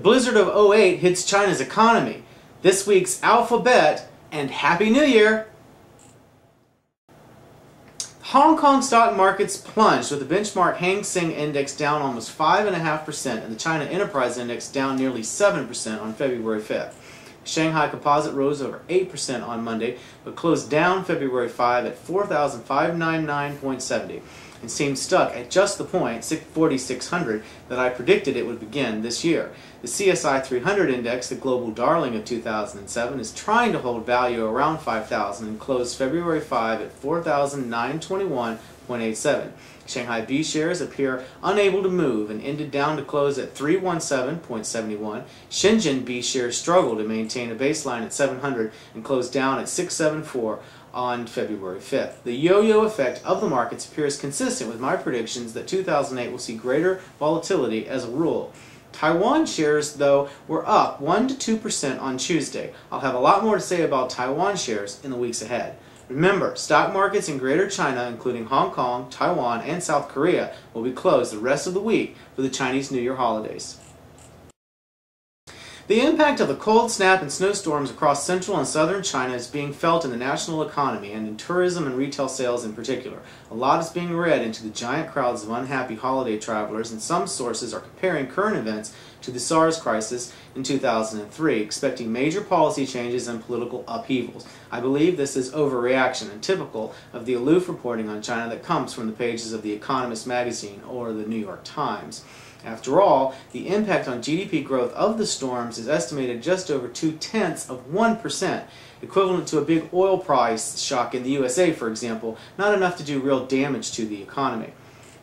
blizzard of '08 hits China's economy. This week's alphabet, and Happy New Year! Hong Kong stock markets plunged with the benchmark Seng index down almost 5.5% and the China Enterprise Index down nearly 7% on February 5th. Shanghai Composite rose over 8% on Monday, but closed down February 5 at 4,599.70 and seemed stuck at just the point, 4,600, that I predicted it would begin this year. The CSI 300 index, the global darling of 2007, is trying to hold value around 5,000 and closed February 5 at 4,921.87. Shanghai B shares appear unable to move and ended down to close at 317.71. Shenzhen B shares struggle to maintain a baseline at 700 and closed down at 674 on February 5th. The yo-yo effect of the markets appears consistent with my predictions that 2008 will see greater volatility as a rule. Taiwan shares, though, were up 1 to 2% on Tuesday. I'll have a lot more to say about Taiwan shares in the weeks ahead. Remember, stock markets in Greater China, including Hong Kong, Taiwan, and South Korea, will be closed the rest of the week for the Chinese New Year holidays. The impact of the cold snap and snowstorms across central and southern China is being felt in the national economy and in tourism and retail sales in particular. A lot is being read into the giant crowds of unhappy holiday travelers, and some sources are comparing current events to the SARS crisis in 2003, expecting major policy changes and political upheavals. I believe this is overreaction and typical of the aloof reporting on China that comes from the pages of The Economist magazine or the New York Times. After all, the impact on GDP growth of the storms is estimated just over 0.2%, equivalent to a big oil price shock in the USA, for example, not enough to do real damage to the economy.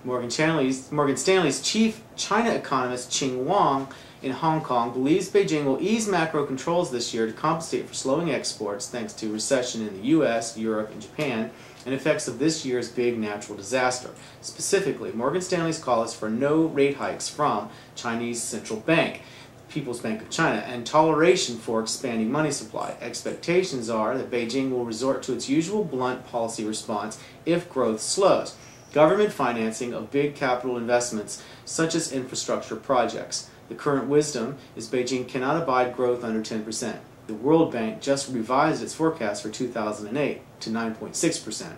Morgan Stanley's chief China economist Qing Wang in Hong Kong believes Beijing will ease macro controls this year to compensate for slowing exports thanks to recession in the US, Europe, and Japan, and effects of this year's big natural disaster. Specifically, Morgan Stanley's call is for no rate hikes from Chinese Central Bank, People's Bank of China, and toleration for expanding money supply. Expectations are that Beijing will resort to its usual blunt policy response if growth slows. Government financing of big capital investments such as infrastructure projects. The current wisdom is Beijing cannot abide growth under 10%. The World Bank just revised its forecast for 2008 to 9.6%.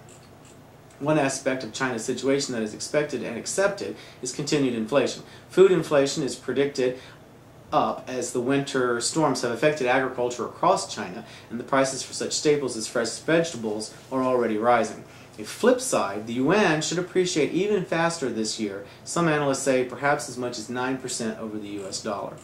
One aspect of China's situation that is expected and accepted is continued inflation. Food inflation is predicted up as the winter storms have affected agriculture across China, and the prices for such staples as fresh vegetables are already rising. A flip side, the yuan should appreciate even faster this year. Some analysts say perhaps as much as 9% over the US dollar.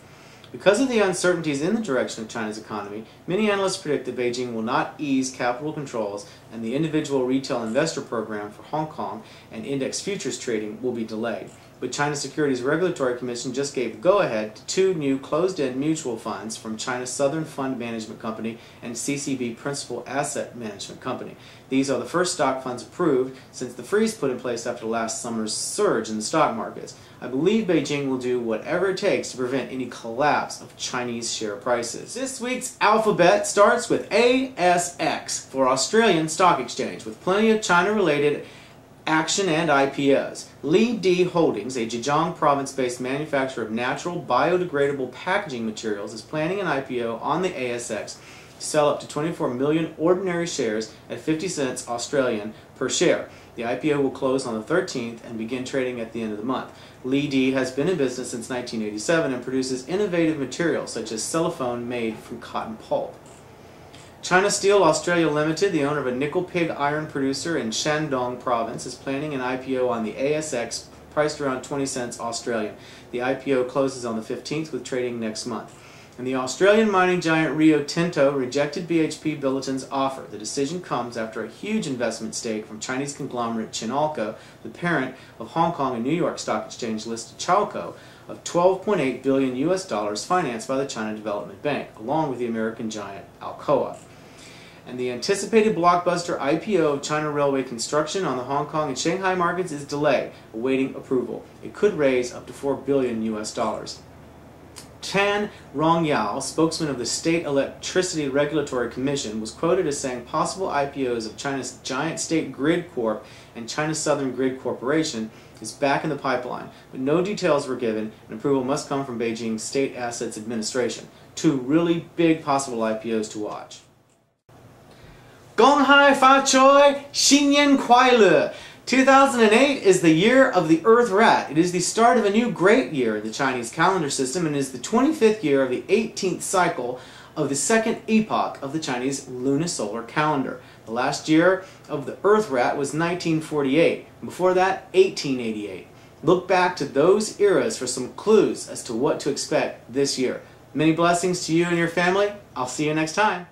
Because of the uncertainties in the direction of China's economy, many analysts predict that Beijing will not ease capital controls and the individual retail investor program for Hong Kong and index futures trading will be delayed. But China's Securities Regulatory Commission just gave the go-ahead to 2 new closed-end mutual funds from China's Southern Fund Management Company and CCB Principal Asset Management Company. These are the first stock funds approved since the freeze put in place after last summer's surge in the stock markets. I believe Beijing will do whatever it takes to prevent any collapse of Chinese share prices. This week's alphabet starts with ASX for Australian Stock Exchange, with plenty of China-related action and IPOs. Li D Holdings, a Zhejiang province-based manufacturer of natural biodegradable packaging materials, is planning an IPO on the ASX to sell up to 24 million ordinary shares at 50 cents Australian per share. The IPO will close on the 13th and begin trading at the end of the month. Li D has been in business since 1987 and produces innovative materials such as cellophane made from cotton pulp. China Steel Australia Limited, the owner of a nickel pig iron producer in Shandong province, is planning an IPO on the ASX priced around 20 cents Australian. The IPO closes on the 15th with trading next month. And the Australian mining giant Rio Tinto rejected BHP Billiton's offer. The decision comes after a huge investment stake from Chinese conglomerate Chinalco, the parent of Hong Kong and New York Stock Exchange listed Chalco, of $12.8 billion financed by the China Development Bank, along with the American giant Alcoa. And the anticipated blockbuster IPO of China Railway Construction on the Hong Kong and Shanghai markets is delayed, awaiting approval. It could raise up to $4 billion. Tan Rongyao, spokesman of the State Electricity Regulatory Commission, was quoted as saying possible IPOs of China's giant State Grid Corp and China's Southern Grid Corporation is back in the pipeline, but no details were given, and approval must come from Beijing's State Assets Administration. Two really big possible IPOs to watch. 恭喜发财，新年快乐! 2008 is the year of the Earth Rat. It is the start of a new great year in the Chinese calendar system and is the 25th year of the 18th cycle of the second epoch of the Chinese lunisolar calendar. The last year of the Earth Rat was 1948, and before that, 1888. Look back to those eras for some clues as to what to expect this year. Many blessings to you and your family. I'll see you next time.